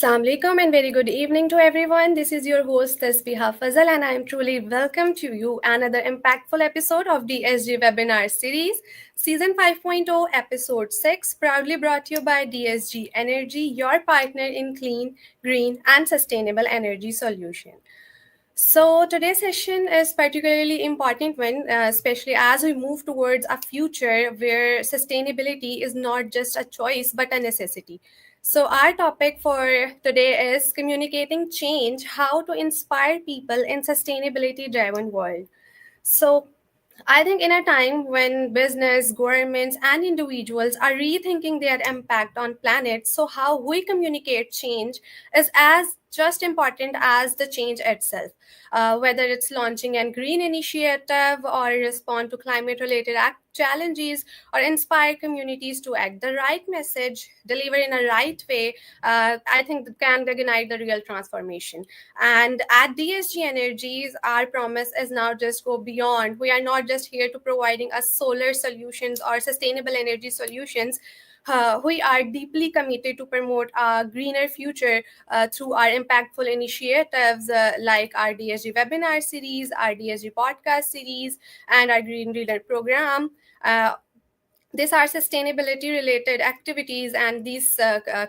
Assalamu alaikum and very good evening to everyone. This is your host Tasbiha Fazal and I am truly welcome to you another impactful episode of DSG webinar series season 5.0 episode 6 proudly brought to you by DSG Energy, your partner in clean, green and sustainable energy solution. So today's session is particularly important when, especially as we move towards a future where sustainability is not just a choice but a necessity. So our topic for today is communicating change, how to inspire people in sustainability-driven world. So I think in a time when business, governments, and individuals are rethinking their impact on planet, so how we communicate change is as just important as the change itself. Whether it's launching a green initiative or respond to climate-related challenges or inspire communities to act, the right message delivered in a right way, I think that can ignite the real transformation. And at DSG Energies, our promise is now just go beyond. We are not just here to providing us solar solutions or sustainable energy solutions. We are deeply committed to promote a greener future through our impactful initiatives like our DSG webinar series, our DSG podcast series, and our Green Leader program. These are sustainability related activities, and these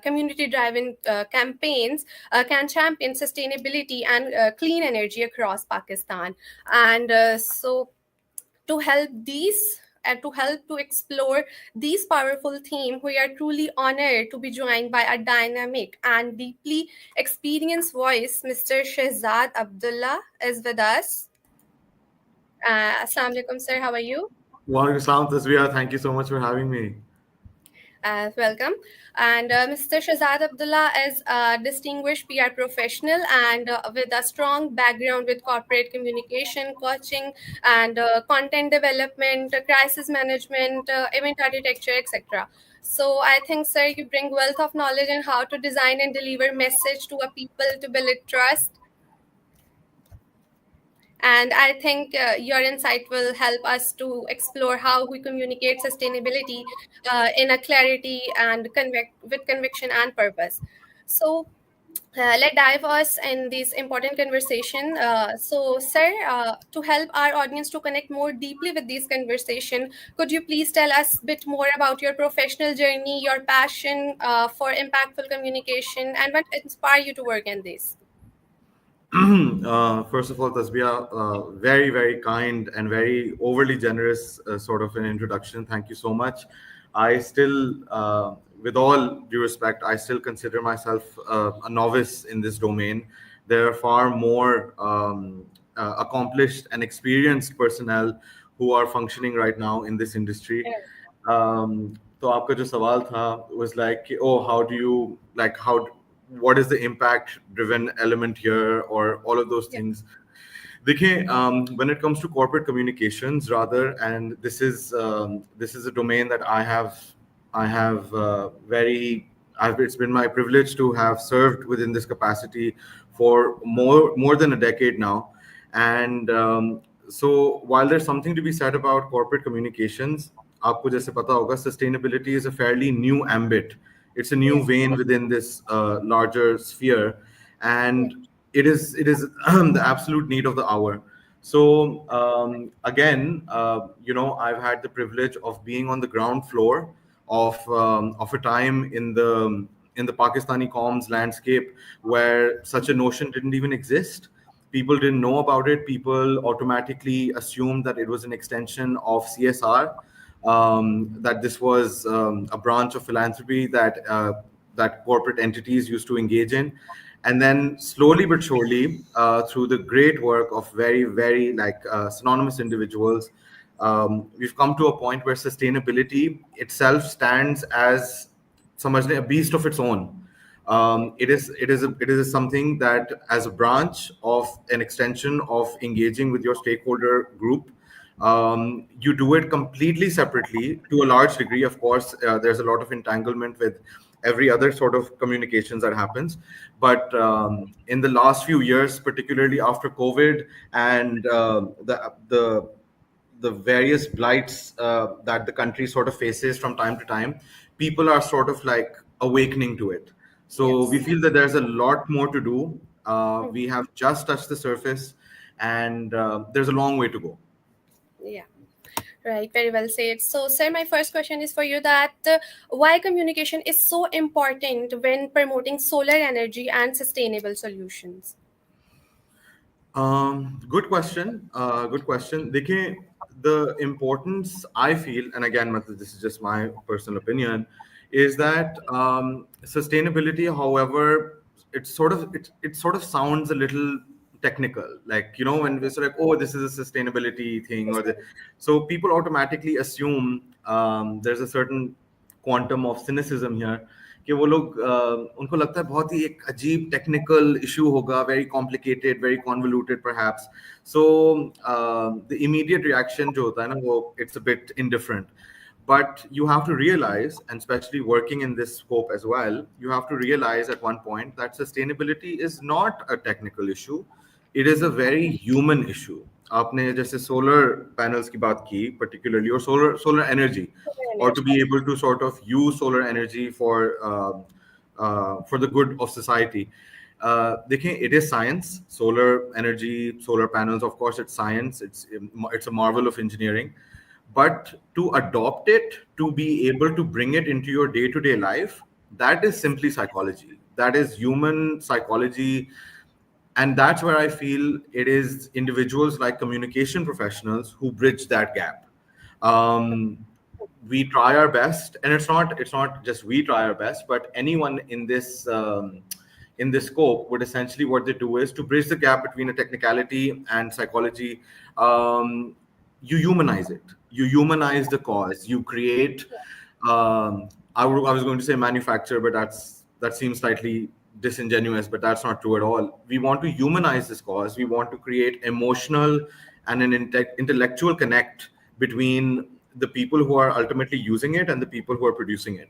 community driven campaigns can champion sustainability and clean energy across Pakistan. And so to help these and to help to explore these powerful themes, we are truly honored to be joined by a dynamic and deeply experienced voice. Mr. Shehzad Abdullah is with us. Assalamu alaikum, sir. How are you? Walaikum salam, Tasbih. Thank you so much for having me. Welcome. And Mr. Shahzad Abdullah is a distinguished PR professional and with a strong background with corporate communication, coaching, and content development, crisis management, event architecture, etc. So I think, sir, you bring wealth of knowledge on how to design and deliver message to a people to build trust. And I think your insight will help us to explore how we communicate sustainability in a clarity and with conviction and purpose. So let's dive us in this important conversation. So, sir, to help our audience to connect more deeply with this conversation, could you please tell us a bit more about your professional journey, your passion for impactful communication, and what inspired you to work in this? First of all, Tasbih, very, very kind and very overly generous sort of an introduction. Thank you so much. I still, with all due respect, I still consider myself a novice in this domain. There are far more accomplished and experienced personnel who are functioning right now in this industry. तो आपका जो सवाल था was like, oh, how do you like how what is the impact driven element here or all of those things. देखिए, when it comes to corporate communications rather, and this is a domain that I have it's been my privilege to have served within this capacity for more than a decade now. And so while there's something to be said about corporate communications, आपको जैसे पता होगा, sustainability is a fairly new ambit. It's a new vein within this larger sphere, and it is the absolute need of the hour. So again, I've had the privilege of being on the ground floor of a time in the Pakistani comms landscape where such a notion didn't even exist. People didn't know about it. People automatically assumed that it was an extension of CSR, that this was a branch of philanthropy that corporate entities used to engage in. And then slowly but surely, through the great work of very, very synonymous individuals, we've come to a point where sustainability itself stands as समझ a beast of its own. It is something that, as a branch of an extension of engaging with your stakeholder group, you do it completely separately to a large degree. Of course, there's a lot of entanglement with every other sort of communications that happens. But in the last few years, particularly after COVID and the various blights that the country sort of faces from time to time, people are sort of like awakening to it. So we Yes. feel that there's a lot more to do. We have just touched the surface, and there's a long way to go. Yeah. Right, very well said. So, sir, my first question is for you that why communication is so important when promoting solar energy and sustainable solutions? Good question. Good question. देखिए, the importance I feel, and again, मतलब, this is just my personal opinion, is that sustainability, however, it sort of sounds a little technical. Like, you know, when we're sort of like, oh, this is a sustainability thing, so people automatically assume there's a certain quantum of cynicism here कि वो लोग उनको लगता है बहुत ही एक अजीब technical issue होगा, very complicated, very convoluted perhaps. So the immediate reaction जो होता है ना, वो it's a bit indifferent. But you have to realize, and especially working in this scope as well, you have to realize at one point that sustainability is not a technical issue. It is a very human issue. आपने जैसे solar panels की बात की, particularly, or solar energy, Solar or to energy. be able to sort of use solar energy for the good of society. देखें, it is science. Solar energy, solar panels, of course, it's science. It's a marvel of engineering. But to adopt it, to be able to bring it into your day-to-day life, that is simply psychology. That is human psychology. And that's where I feel it is individuals like communication professionals who bridge that gap. We try our best, and it's not just we try our best, but anyone in this scope would essentially, what they do is to bridge the gap between a technicality and psychology. You humanize it. You humanize the cause. You create. I was going to say manufacture, but that seems slightly disingenuous, but that's not true at all. We want to humanize this cause. We want to create emotional and an intellectual connect between the people who are ultimately using it and the people who are producing it.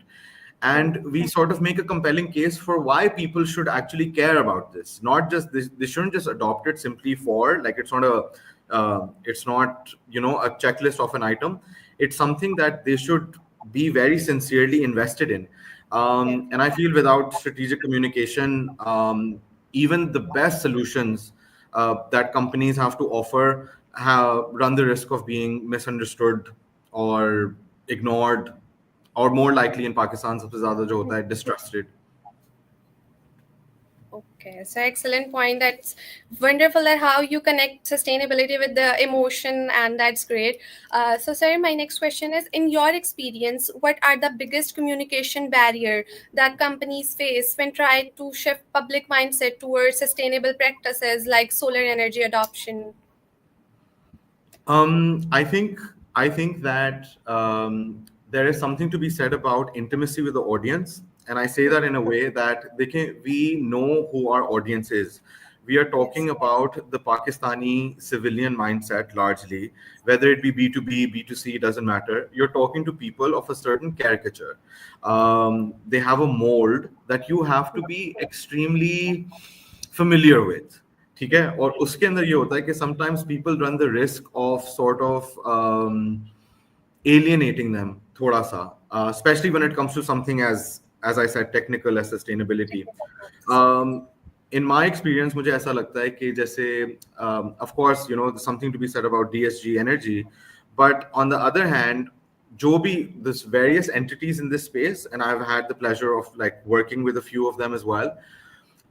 And we sort of make a compelling case for why people should actually care about this. Not just this, they shouldn't just adopt it simply for, like, it's not, you know, a checklist of an item. It's something that they should be very sincerely invested in. Yes. And I feel without strategic communication, even the best solutions that companies have to offer run the risk of being misunderstood or ignored, or more likely in Pakistan सबसे ज़्यादा जो होता है distrusted. Okay, so excellent point. That's wonderful that how you connect sustainability with the emotion, and that's great. So, sir, my next question is: in your experience, what are the biggest communication barrier that companies face when trying to shift public mindset towards sustainable practices like solar energy adoption? I think that there is something to be said about intimacy with the audience, and I say that in a way that we know who our audience is. We are Yes. talking about the Pakistani civilian mindset largely, whether it be B2B, B2C, doesn't matter. You're talking to people of a certain caricature. They have a mold that you have to be extremely familiar with. ठीक है, और उसके अंदर ये होता है कि sometimes people run the risk of sort of alienating them थोड़ा सा, especially when it comes to something as I said technical as sustainability. In my experience मुझे ऐसा लगता है कि जैसे of course, you know, there's something to be said about DSG energy, but on the other hand, जो भी this various entities in this space, and I've had the pleasure of like working with a few of them as well,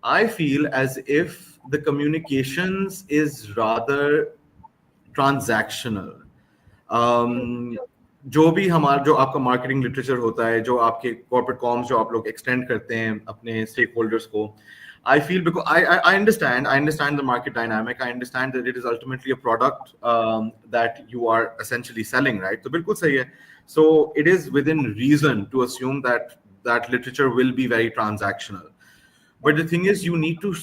I feel as if the communications is rather transactional. जो भी हमारा जो आपका marketing literature होता है, जो आपके corporate corms जो आप लोग एक्सटेंड करते हैं अपने स्टेक होल्डर्स को, I feel because I understand the market dynamic. I understand that it is ultimately a product that you are essentially selling, right? So बिल्कुल सही है. So it is within reason to assume that that literature will be very transactional. But the thing is, you need to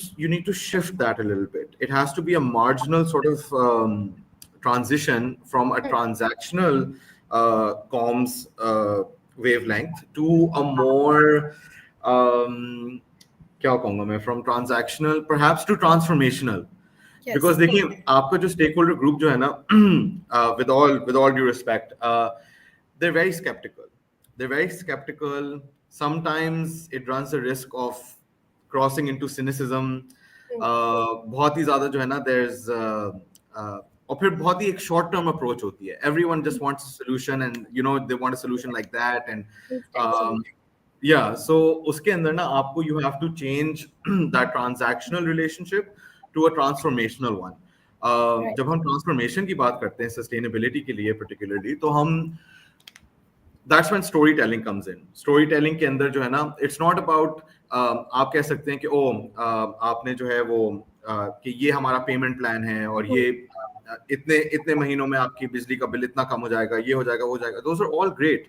shift that a little bit. It has to be a marginal sort of transition from a transactional comms wavelength to a more क्या कहूँगा मैं, from transactional perhaps to transformational. Yes. Because देखिए, आपका जो stakeholder group जो है ना, with all due respect, they're very skeptical. Sometimes it runs the risk of crossing into cynicism. बहुत ही ज़्यादा जो है ना, there's और फिर बहुत ही एक short term approach होती है. Everyone just wants a solution, and they want a solution like that, and Instant solution. yeah. So उसके अंदर ना आपको you have to change that transactional relationship to a transformational one. Right. जब हम transformation की बात करते हैं सस्टेनेबिलिटी के लिए particularly, तो हम that's when storytelling comes in. Storytelling के अंदर जो है ना, it's not about आप कह सकते हैं कि आपने जो है वो कि ये हमारा पेमेंट प्लान है और ये इतने इतने महीनों में आपकी बिजली का बिल इतना कम हो जाएगा, ये हो जाएगा, वो हो जाएगा. Those are all great,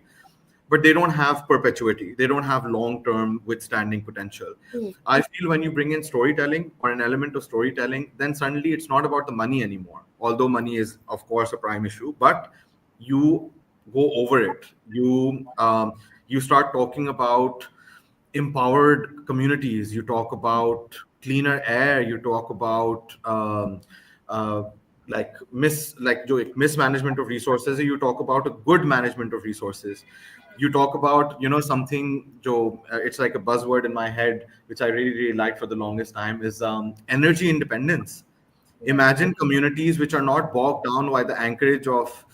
but they don't have perpetuity. They don't have long-term withstanding potential. I feel when you bring in storytelling or an element of storytelling, then suddenly it's not about the money anymore. Although money is, of course, a prime issue, but you go over it. You start talking about empowered communities. You talk about cleaner air. You talk about जो mismanagement of resources. You talk about a good management of resources. You talk about something it's like a buzzword in my head, which I really, really liked for the longest time, is energy independence. Imagine communities which are not bogged down by the anchorage of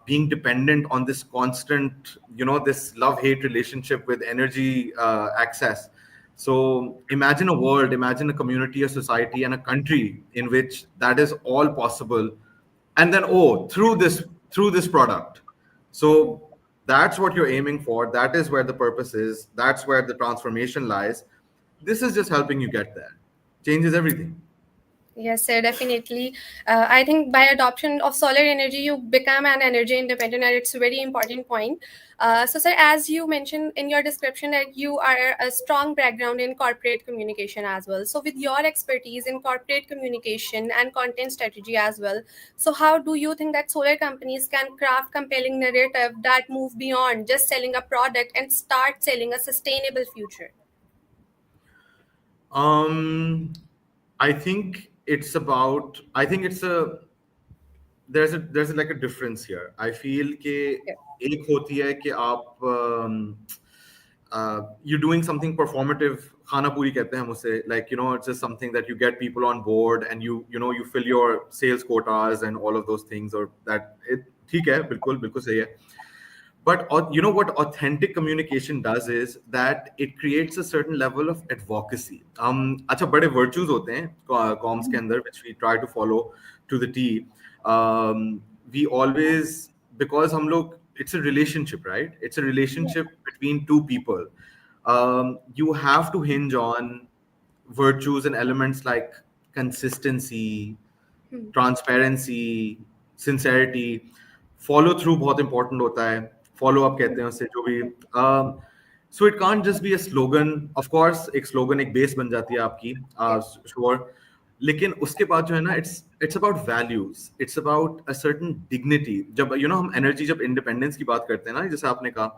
being dependent on this constant, this love-hate relationship with energy access. So imagine a world, imagine a community, a society, and a country in which that is all possible. And then, through this product. So that's what you're aiming for. That is where the purpose is. That's where the transformation lies. This is just helping you get there. Changes everything. Yes, sir, definitely. I think by adoption of solar energy, you become an energy independent, and it's a very important point. So, sir, as you mentioned in your description, that you are a strong background in corporate communication as well. So, with your expertise in corporate communication and content strategy as well, so how do you think that solar companies can craft compelling narrative that move beyond just selling a product and start selling a sustainable future? I think it's about. I think it's a. There's like a difference here. I feel कि एक होती है कि आप you're doing something performative. खाना पूरी कहते हैं हम उसे. Like it's just something that you get people on board, and you fill your sales quotas and all of those things, or that it ठीक है, बिल्कुल बिल्कुल सही है. But what authentic communication does is that it creates a certain level of advocacy. अच्छा बड़े virtues होते हैं comms के अंदर, which we try to follow to the T. We always, because हम लोग, it's a relationship, right? It's a relationship between two people. You have to hinge on virtues and elements like consistency, transparency, sincerity. Follow through बहुत important होता है. Follow up कहते हैं उससे जो भी. So it can't just be a slogan. Of course, एक slogan एक base बन जाती है आपकी. Sure. लेकिन उसके बाद जो है ना, it's about values. It's about a certain dignity. जब हम energy, जब independence की बात करते हैं ना, जैसे आपने कहा,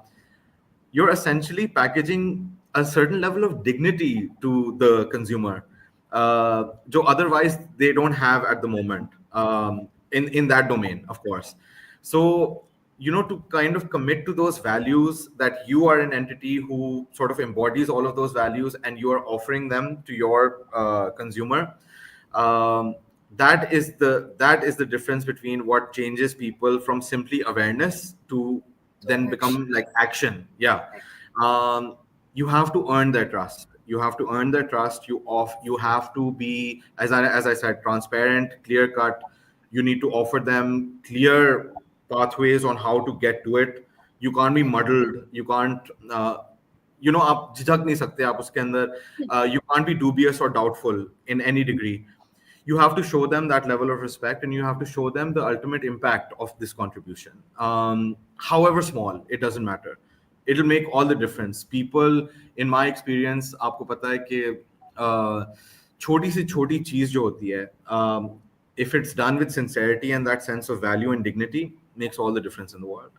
you're essentially packaging a certain level of dignity to the consumer, जो otherwise they don't have at the moment, in that domain, of course. So to kind of commit to those values, that you are an entity who sort of embodies all of those values, and you are offering them to your consumer. That is the difference between what changes people from simply awareness to then become like action. Yeah. You have to earn their trust. You have to earn their trust. You have to be, as I said, transparent, clear cut. You need to offer them clear pathways on how to get to it. You can't be muddled. You can't आप झिझक नहीं सकते आप उसके अंदर. You can't be dubious or doubtful in any degree. You have to show them that level of respect, and you have to show them the ultimate impact of this contribution. However small, it doesn't matter. It'll make all the difference. People, in my experience, आपको पता है कि छोटी से छोटी चीज जो होती है, if it's done with sincerity and that sense of value and dignity, makes all the difference in the world.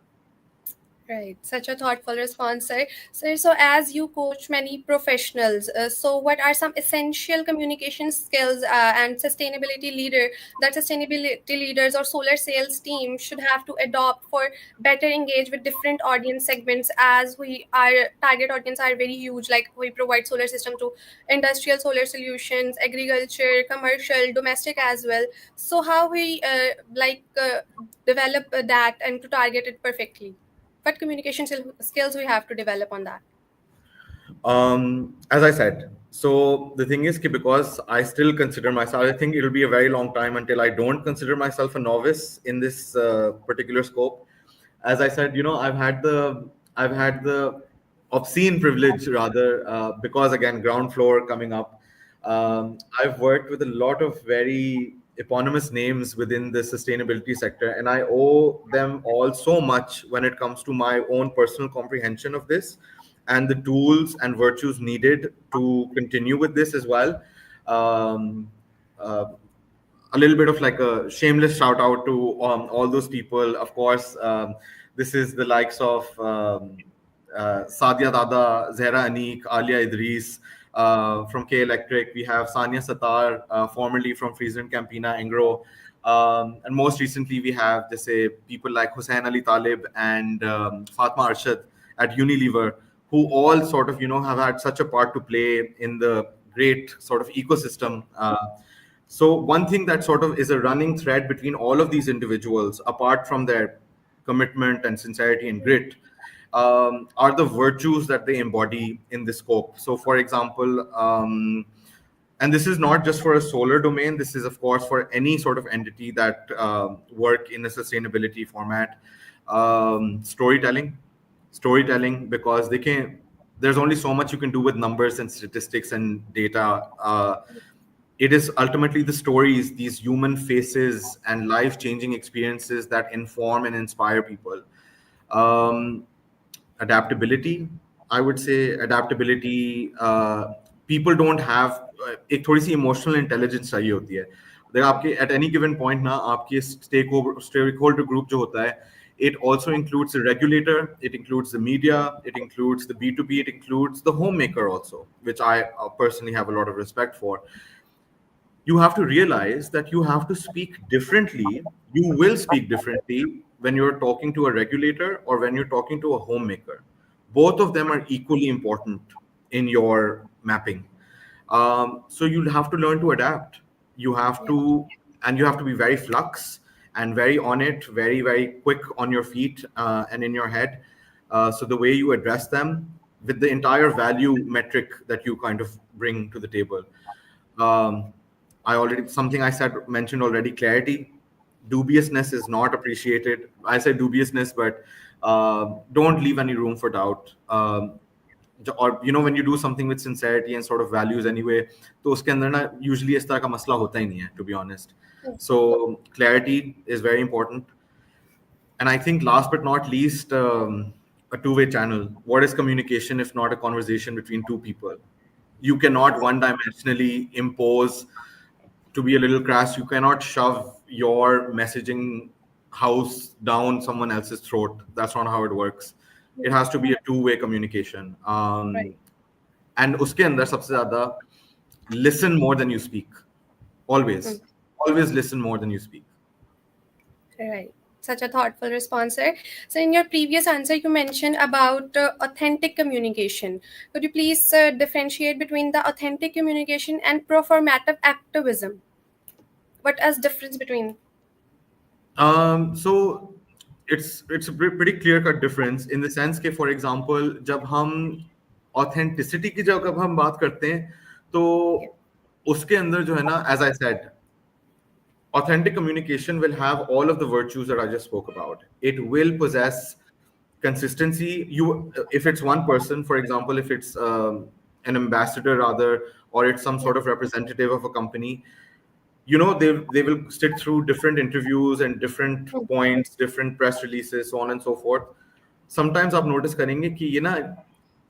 Right, such a thoughtful response, sir. Sir, so as you coach many professionals, so what are some essential communication skills and sustainability leaders or solar sales team should have to adopt for better engage with different audience segments? As we our target audience are very huge, like we provide solar system to industrial solar solutions, agriculture, commercial, domestic as well. So how we develop that and to target it perfectly? What communication skills we have to develop on that? As I said, so the thing is, because I still consider myself, I think it'll be a very long time until I don't consider myself a novice in this particular scope. As I said, I've had the obscene privilege, rather, because again, ground floor coming up. I've worked with a lot of very eponymous names within the sustainability sector, and I owe them all so much when it comes to my own personal comprehension of this and the tools and virtues needed to continue with this as well. Um, uh, a little bit of like a shameless shout out to all those people. Of course, this is the likes of Sadia Dada, Zehra Anik, Alia Idris from K Electric. We have Sania Satar, formerly from Freezer and Campina Engro. And most recently, we have, say, people like Hussein Ali Talib and Fatma Arshad at Unilever, who all sort of, have had such a part to play in the great sort of ecosystem. So one thing that sort of is a running thread between all of these individuals, apart from their commitment and sincerity and grit, are the virtues that they embody in the scope. So, for example, and this is not just for a solar domain. This is, of course, for any sort of entity that work in a sustainability format. Storytelling, because they can. There's only so much you can do with numbers and statistics and data. It is ultimately the stories, these human faces and life-changing experiences that inform and inspire people. Um, Adaptability, I would say adaptability. People don't have एक थोड़ी सी emotional intelligence चाहिए होती है. देख आपके at any given point ना आपके stakeholder group जो होता है, it also includes the regulator, it includes the media, it includes the B2B, it includes the homemaker also, which I personally have a lot of respect for. You have to realize that you have to speak differently. You will speak differently when you're talking to a regulator or when you're talking to a homemaker. Both of them are equally important in your mapping. So you'll have to learn to adapt. You have Yeah. to, and you have to be very flux and very on it, very, very quick on your feet and in your head. So the way you address them with the entire value metric that you kind of bring to the table. Um, something I said mentioned already, clarity. Dubiousness is not appreciated. I say dubiousness, but don't leave any room for doubt. Or when you do something with sincerity and sort of values anyway, तो उसके अंदर ना usually इस तरह का मसला होता ही नहीं है, to be honest. So clarity is very important. And I think last but not least, a two-way channel. What is communication if not a conversation between two people? You cannot one-dimensionally impose, to be a little crass, you cannot shove your messaging house down someone else's throat. That's not how it works. It has to be a two-way communication. Right. And uske andar sabse zyada, listen more than you speak. Always. Always listen more than you speak. Right. Such a thoughtful response, sir. So, in your previous answer, you mentioned about authentic communication. Could you please differentiate between the authentic communication and performative activism? What is difference between? So it's a pretty clear cut difference in the sense कि for example जब हम authenticity की जब हम बात करते हैं तो उसके अंदर जो है ना, as I said, authentic communication will have all of the virtues that I just spoke about. It will possess consistency. If it's one person, for example, if it's an ambassador rather, or it's some sort of representative of a company, they will stick through different interviews and different points, different press releases, so on and so forth. Sometimes आप notice करेंगे कि ये ना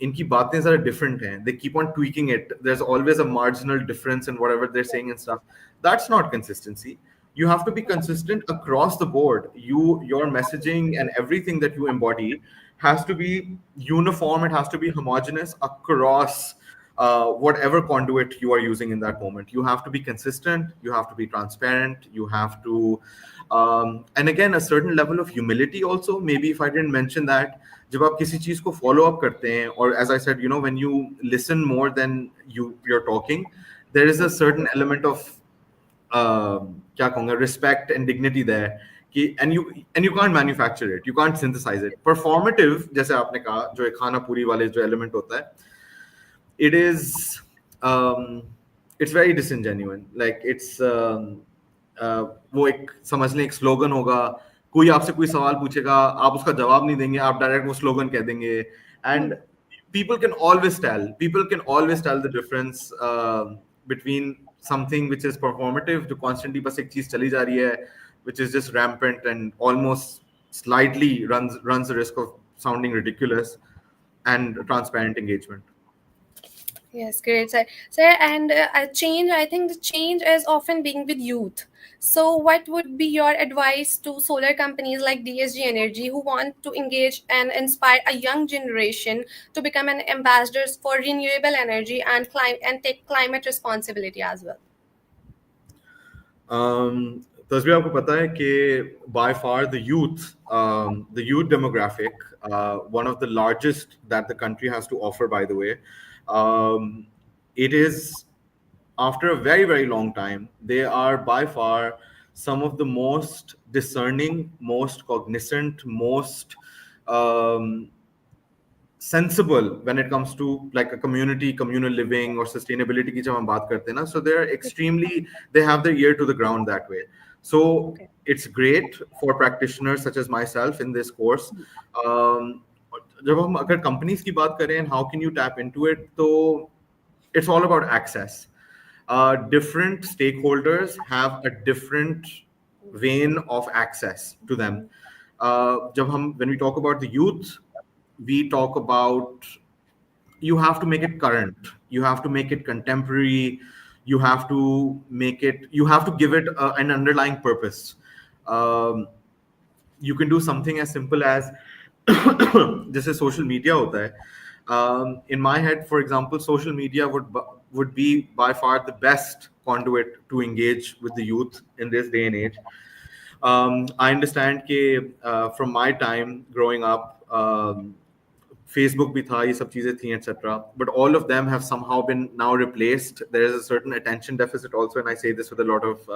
इनकी बातें ज़रा different हैं. They keep on tweaking it. There's always a marginal difference in whatever they're saying and stuff. That's not consistency. You have to be consistent across the board. Your messaging and everything that you embody has to be uniform, it has to be homogeneous across whatever conduit you are using in that moment. You have to be consistent, you have to be transparent, you have to, and again, a certain level of humility also. Maybe if I didn't mention that, जब आप किसी चीज को follow up करते हैं, or as I said, when you listen more than you're talking, there is a certain element of क्या कहूँगा, respect and dignity there, कि and you can't manufacture it, you can't synthesize it. Performative, जैसे आपने कहा, जो एक खाना पूरी वाले जो element होता है, it is it's very disingenuous. Like it's वो एक समझ लें एक स्लोगन होगा, कोई आपसे कोई सवाल पूछेगा, आप उसका जवाब नहीं देंगे, आप डायरेक्ट वो स्लोगन कह देंगे, and people can always tell the difference between something which is performative, जो constantly बस एक चीज चली जा रही है, which is just rampant and almost slightly runs the risk of sounding ridiculous, and transparent engagement. Yes, great, sir. Sir, and change, I think the change is often being with youth. So, what would be your advice to solar companies like DSG Energy who want to engage and inspire a young generation to become an ambassadors for renewable energy and take climate responsibility as well? तस्वीर आपको पता है कि by far the youth demographic, one of the largest that the country has to offer, by the way, it is, after a very, very long time, they are by far some of the most discerning, most cognizant, most sensible when it comes to like a communal living or sustainability की जब हम बात करते हैं ना, so they have their ear to the ground that way. So it's great for practitioners such as myself in this course. जब हम अगर companies की बात करें and how can you tap into it, तो it's all about access. Different stakeholders have a different vein of access to them. When we talk about the youth, we talk about, you have to make it current, you have to make it contemporary, you have to give it an underlying purpose. You can do something as simple as जैसे social media होता है. In my head, for example, social media would be by far the best conduit to engage with the youth in this day and age. I understand that from my time growing up, Facebook bhi tha, ye sab cheezein thi, etc. But all of them have somehow been now replaced. There is a certain attention deficit also, and I say this with a lot of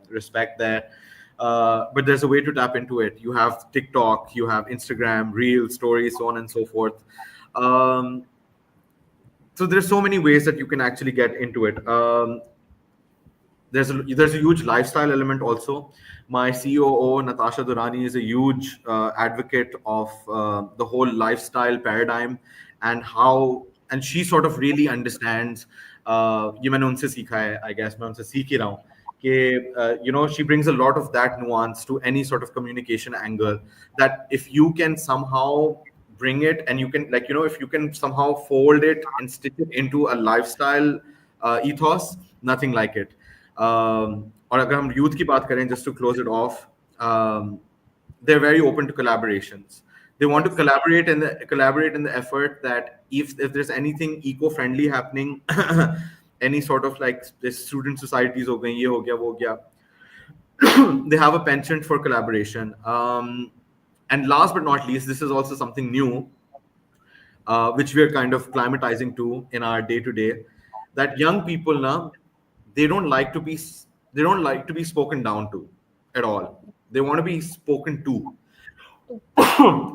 respect there. But there's a way to tap into it. You have TikTok, you have Instagram, Reels, Stories, so on and so forth. So there's so many ways that you can actually get into it. There's a huge lifestyle element also. My COO, Natasha Durrani, is a huge advocate of the whole lifestyle paradigm and she sort of really understands. ये मैंने उनसे सीखा है, I guess मैं उनसे सीख ही रहा हूँ कि she brings a lot of that nuance to any sort of communication angle, that if you can somehow bring it and you can if you can somehow fold it and stitch it into a lifestyle ethos, nothing like it. और अगर हम youth की बात करें, just to close it off, they're very open to collaborations. They want to collaborate in the effort that if there's anything eco-friendly happening, any sort of like this student societies हो गई, ये हो गया, वो हो गया, they have a penchant for collaboration. And last but not least, this is also something new, which we are kind of climatizing to in our day-to-day, that young people now, they don't like to be spoken down to at all. They want to be spoken to.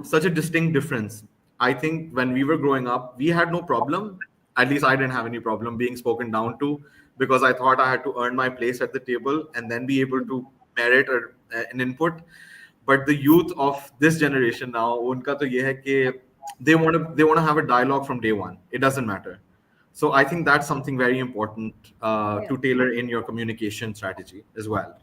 Such a distinct difference. I think when we were growing up, we had no problem. At least I didn't have any problem being spoken down to, because I thought I had to earn my place at the table and then be able to merit an input. But the youth of this generation now, unka to ye hai ki they want to have a dialogue from day one. It doesn't matter. So I think that's something very important to tailor in your communication strategy as well.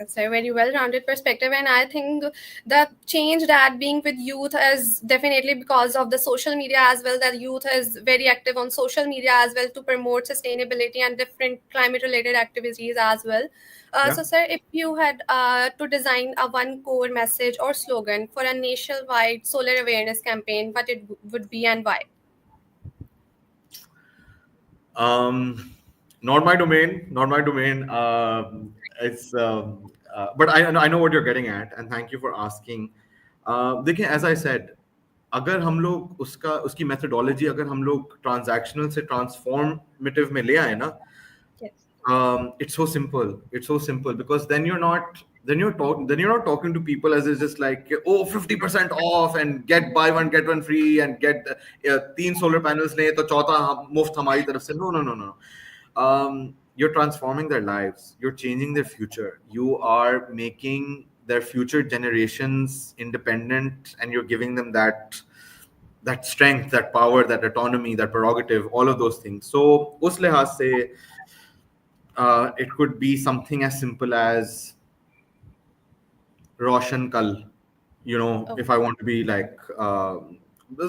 That's a very well-rounded perspective, and I think the change that being with youth is definitely because of the social media as well. That youth is very active on social media as well to promote sustainability and different climate-related activities as well. Yeah. So, sir, if you had to design a one core message or slogan for a nationwide solar awareness campaign, what it would be and why? Not my domain. Not my domain. It's. But I know what you're getting at, and thank you for asking. देखिए, as I said, अगर हम लोग उसकी methodology अगर हम लोग transactional से transformative में ले आए ना, Yes. It's so simple. It's so simple because then you're not talking to people as it's just like, oh, 50% off and get buy one get one free and get तीन solar panels ले तो चौथा मुफ्त हमारी तरफ से. No. You're transforming their lives. You're changing their future. You are making their future generations independent, and you're giving them that strength, that power, that autonomy, that prerogative, all of those things. So उस लिहाज से it could be something as simple as Roshan Kal. Oh, If I want to be like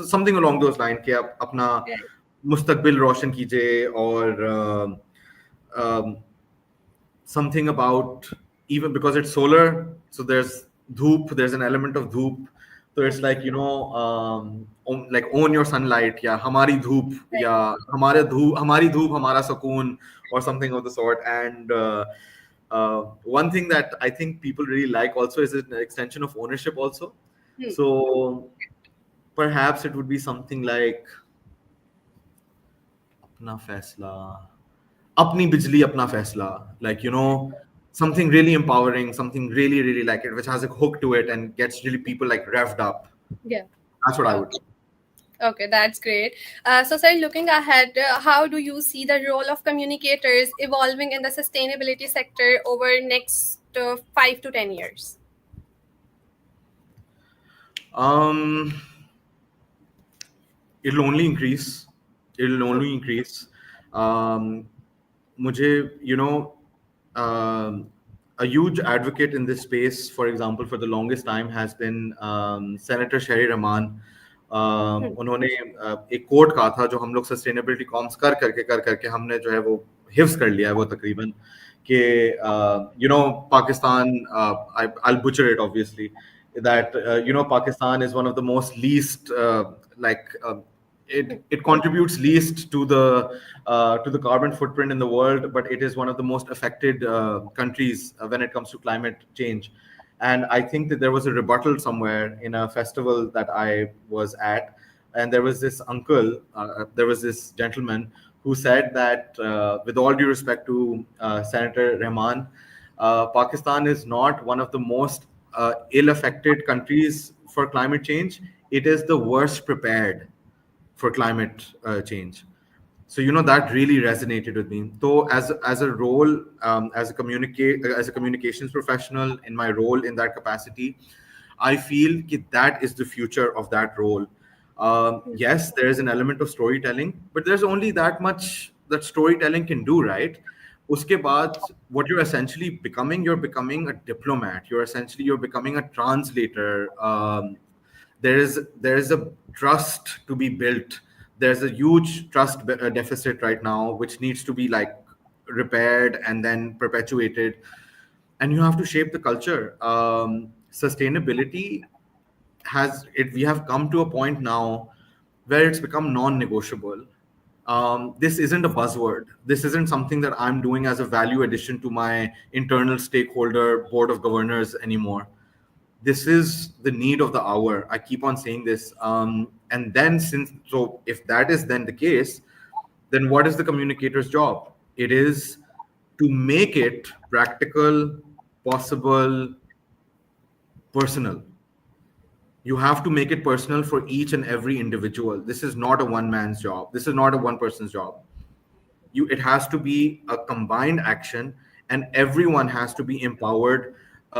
something along those lines, कि आप अपना right. मुस्तकबिल रोशन कीजिए, और something about, even because it's solar, so there's dhoop, there's an element of dhoop. So it's like, like own your sunlight, या हमारी धूप, Right. या हमारी धूप हमारा सुकून, or something of the sort. And one thing that I think people really like also is an extension of ownership also. Hmm. So perhaps it would be something like अपना फैसला, अपनी बिजली अपना फैसला, like, something really empowering, something really really like it, which has a hook to it and gets really people like revved up. Yeah. That's what I would Okay. do. Okay, that's great. So, sir, looking ahead, how do you see the role of communicators evolving in the sustainability sector over next 5 to 10 years? um it'll only increase. It'll only increase. मुझे, a huge advocate in this space, for example, for the longest time has been Senator Sherry Rahman. उन्होंने एक coat कहा था, जो हम लोग sustainability corms कर करके हमने जो है वो हिफ्स कर लिया है वो तकरीबन, कि Pakistan, I'll butcher it obviously, that Pakistan is one of the most least it contributes least to the carbon footprint in the world, but it is one of the most affected countries when it comes to climate change. And I think that there was a rebuttal somewhere in a festival that I was at, and there was this gentleman who said that, with all due respect to Senator Rahman, Pakistan is not one of the most ill-affected countries for climate change. It is the worst prepared for climate change. So that really resonated with me. So as a role, as a communications professional, in my role in that capacity, I feel that is the future of that role. Yes, there is an element of storytelling, but there's only that much that storytelling can do, right? Uske baad, what you're becoming a diplomat. You're becoming a translator. There is a trust to be built. There's a huge trust deficit right now, which needs to be like repaired and then perpetuated. And you have to shape the culture. Sustainability we have come to a point now where it's become non-negotiable. This isn't a buzzword. This isn't something that I'm doing as a value addition to my internal stakeholder board of governors anymore. This is the need of the hour. I keep on saying this. And then if that is then the case, then what is the communicator's job? It is to make it practical, possible, personal. You have to make it personal for each and every individual. This is not a one man's job. This is not a one person's job. It has to be a combined action, and everyone has to be empowered.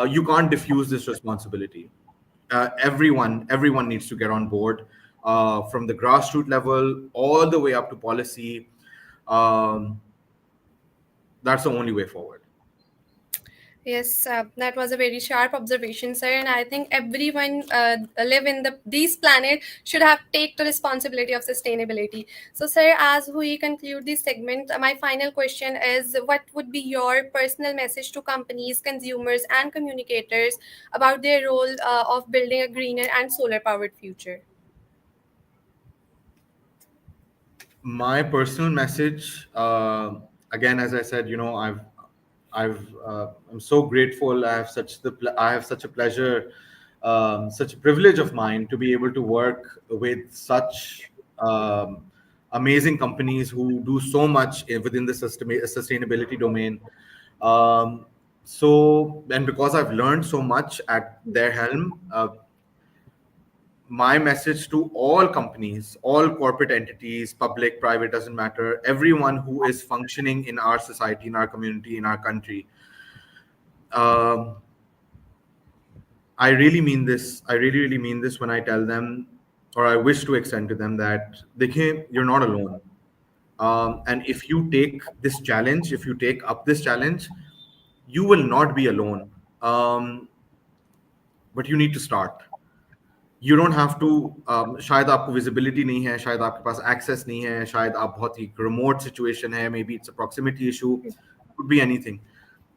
You can't diffuse this responsibility. Everyone needs to get on board, from the grassroots level all the way up to policy. That's the only way forward. Yes, that was a very sharp observation, sir. And I think everyone live in these planet should have take the responsibility of sustainability. So, sir, as we conclude this segment, my final question is: what would be your personal message to companies, consumers, and communicators about their role of building a greener and solar-powered future? My personal message, again, as I said, I'm so grateful. I have such a pleasure, such a privilege of mine to be able to work with such amazing companies who do so much within the sustainability domain. Um, and because I've learned so much at their helm, my message to all companies, all corporate entities, public, private, doesn't matter, everyone who is functioning in our society, in our community, in our country, um, I really mean this. I really, really mean this when I tell them, or I wish to extend to them that you're not alone. And if you take this challenge, if you take up this challenge, you will not be alone. But you need to start. You don't have to, शायद आपको visibility नहीं है, शायद आपके पास access नहीं है, शायद आप बहुत ही remote situation है, maybe it's a proximity issue, could be anything.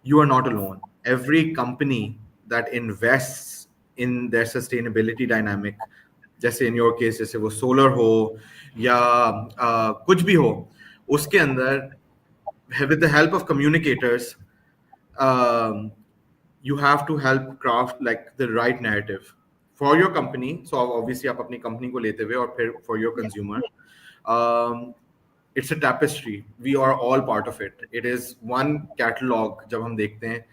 You are not alone. Every company that invests in their sustainability dynamic, जैसे in your case, जैसे वो solar हो या कुछ भी हो, उसके अंदर with the help of communicators, um, you have to help craft like the right narrative for your company. So obviously आप अपनी company को लेते हुए और फिर for your consumer, um, it's a tapestry. We are all part of it. It is one catalog. जब हम देखते हैं,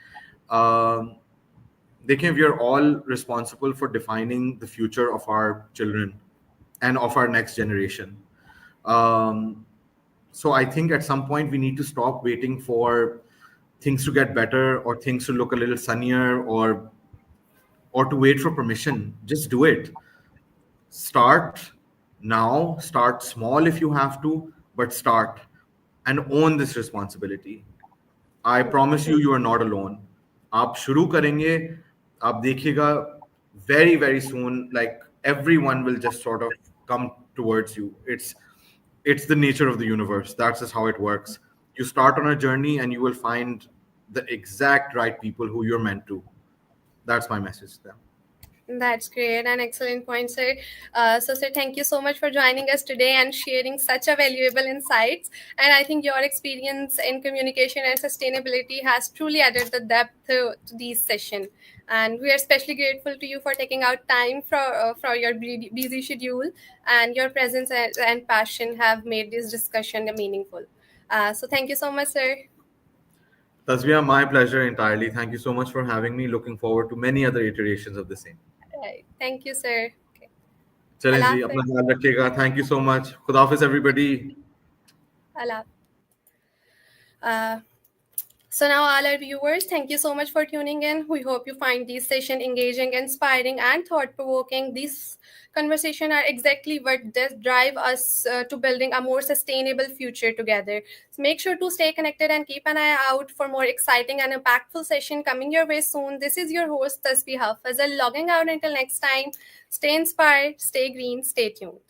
देखें, we are all responsible for defining the future of our children and of our next generation. Um, so I think at some point we need to stop waiting for things to get better or things to look a little sunnier or to wait for permission. Just do it. Start now, start small if you have to, but start and own this responsibility. I promise you, you are not alone. आप शुरू करेंगे, आप देखिएगा, very very soon, like everyone will just sort of come towards you. It's the nature of the universe. That's just how it works. You start on a journey and you will find the exact right people who you're meant to. That's my message to them. That's great and excellent point, sir. So, sir, thank you so much for joining us today and sharing such a valuable insights. And I think your experience in communication and sustainability has truly added the depth to this session. And we are especially grateful to you for taking out time for your busy schedule, and your presence and passion have made this discussion meaningful. So, thank you so much, sir. Tasvia, my pleasure entirely. Thank you so much for having me. Looking forward to many other iterations of the same. Right. Thank you, sir. Okay. चलें Allah जी, अपना Hafiz. ध्यान रखिएगा. Thank you so much. खुदा हाफिज everybody. Allah. So now, all our viewers, thank you so much for tuning in. We hope you find this session engaging, inspiring, and thought-provoking. These conversations are exactly what does drive us to building a more sustainable future together. So make sure to stay connected and keep an eye out for more exciting and impactful session coming your way soon. This is your host Tasbih Hafazal logging out until next time. Stay inspired, stay green, stay tuned.